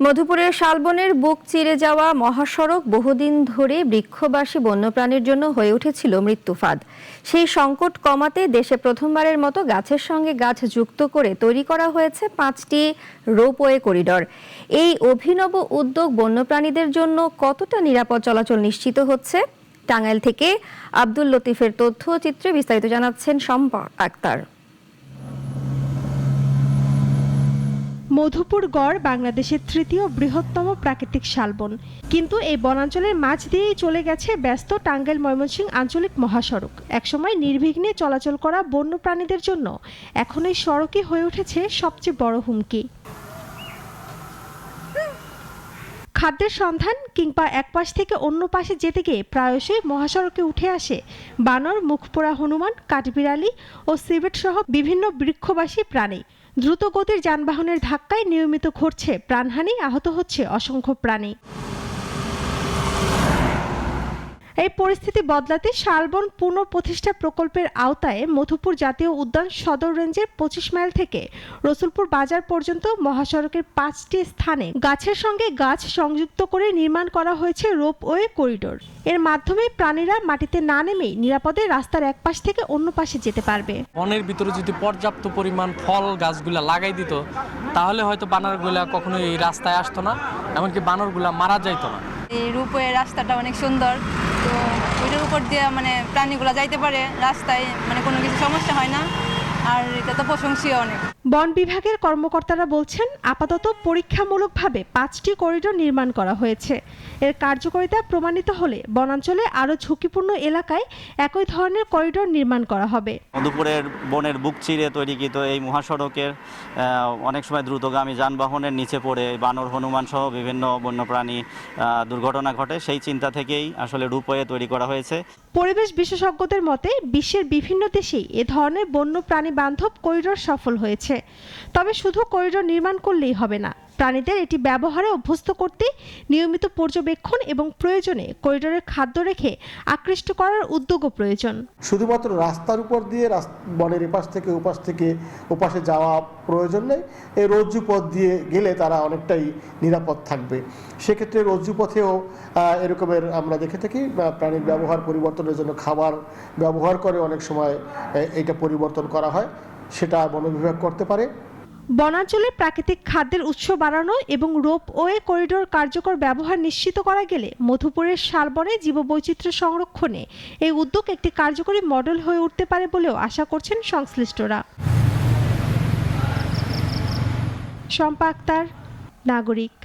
মধুপুরের শালবনের বুক চিরে যাওয়া মহাসড়ক বহুদিন ধরে বৃক্ষবাসী বন্যপ্রাণীর জন্য হয়ে উঠেছিল মৃত্যু ফাঁদ। সেই সংকট কমাতে দেশে প্রথমবারের মতো গাছের সঙ্গে গাছ যুক্ত করে তৈরি করা হয়েছে 5টি রোপওয়ে করিডর। এই অভিনব উদ্যোগ বন্যপ্রাণীদের জন্য কতটা নিরাপদ চলাচল নিশ্চিত হচ্ছে, টাঙ্গাইল থেকে আব্দুল লতিফের তথ্যচিত্রে বিস্তারিত জানাচ্ছেন শম্পা আক্তার। মধুপুর গড় বাংলাদেশের তৃতীয় বৃহত্তম প্রাকৃতিক শালবন, কিন্তু এই বনাঞ্চলের মাঝ দিয়েই চলে গেছে ব্যস্ত টাঙ্গাইল ময়মনসিংহ আঞ্চলিক মহাসড়ক। একসময় নির্বিঘ্নে চলাচল করা বন্যপ্রাণীদের জন্য এখন এই সড়কই হয়ে উঠেছে সবচেয়ে বড় হুমকি। খাদ্যের সন্ধান কিংবা এক পাশ থেকে অন্য পাশে যেতে গিয়ে প্রায়শই মহাসড়কে উঠে আসে বানর, মুখপোড়া হনুমান, কাঠবিড়ালি ও সিভেট সহ বিভিন্ন বৃক্ষবাসী প্রাণী। দ্রুত গতির যানবাহনের ধাক্কায় নিয়মিত ঘটছে প্রাণহানি, আহত হচ্ছে অসংখ্য প্রাণী। এই পরিস্থিতি বদলাতে শালবন পুনঃপ্রতিষ্ঠা প্রকল্পের আওতায় মধুপুর জাতীয় উদ্যান সদর রেঞ্জের 25 মাইল থেকে রসুলপুর বাজার পর্যন্ত মহাসড়কের 5টি স্থানে গাছের সঙ্গে গাছ সংযুক্ত করে নির্মাণ করা হয়েছে রোপওয়ে করিডোর। এর মাধ্যমে প্রাণীরা মাটিতে না নেমেই নিরাপদে রাস্তার এক পাশ থেকে অন্য পাশে যেতে পারবে। বনের ভিতরে যদি পর্যাপ্ত পরিমাণ ফল গাছগুলা লাগাই দিত, তাহলে হয়তো বানরগুলা কখনো এই রাস্তায় আসতো না, এমনকি বানরগুলা মারা যাইতো না। এই রোপওয়ে রাস্তাটা অনেক সুন্দর, তো ওইটার উপর দিয়ে প্রাণীগুলো যাইতে পারে রাস্তায়, কোনো কিছু সমস্যা হয় না, আর এটা তো প্রশংসনীয় অনেক। বন বিভাগের কর্মকর্তারা বলছেন, আপাতত পরীক্ষামূলকভাবে 5টি করিডোর নির্মাণ করা হয়েছে। এর কার্যকারিতা প্রমাণিত হলে বনাঞ্চলে আরও ঝুঁকিপূর্ণ এলাকায় একই ধরনের করিডোর নির্মাণ করা হবে। মধুপুরের বনের বুক চিরে তৈরিকৃত এই মহাসড়কের অনেক সময় দ্রুতগামী যানবাহনের নিচে পড়ে বানর, হনুমান সহ বিভিন্ন বন্যপ্রাণী দুর্ঘটনা ঘটে। সেই চিন্তা থেকেই আসলে রোপওয়ে তৈরি করা হয়েছে। পরিবেশ বিশেষজ্ঞদের মতে বিশ্বের বিভিন্ন দেশেই এ ধরনের বন্যপ্রাণী বান্ধব করিডোর সফল হয়েছে। তবে শুধু করিডোর নির্মাণ করলেই হবে না, প্রাণীদের এটি ব্যবহারে অভ্যস্ত করতে নিয়মিত পর্যবেক্ষণ এবং প্রয়োজনে করিডোরের খাদ্য রেখে আকৃষ্ট করার উদ্যোগও প্রয়োজন। শুধুমাত্র রাস্তার উপর দিয়ে বনের এপাশ থেকে ওপাশে যাওয়া প্রয়োজন নেই। এই রজ্জু পথ দিয়ে গেলে তারা অনেকটাই নিরাপদ থাকবে। সেক্ষেত্রে রজ্জু পথেও এরকমের আমরা দেখে থাকি প্রাণীর ব্যবহার পরিবর্তনের জন্য খাবার ব্যবহার করে অনেক সময় এটা পরিবর্তন করা হয়, সেটা বন বিভাগ করতে পারে। বনাঞ্চলে প্রাকৃতিক খাদ্যের উৎস বাড়ানো এবং রোপওয়ে করিডোর কার্যকর ব্যবহার নিশ্চিত করা গেলে মধুপুরের শালবনে জীববৈচিত্র্য সংরক্ষণে এই উদ্যোগ একটি কার্যকরী মডেল হয়ে উঠতে পারে বলেও আশা করছেন সংশ্লিষ্টরা। শম্পা আক্তার, নাগরিক।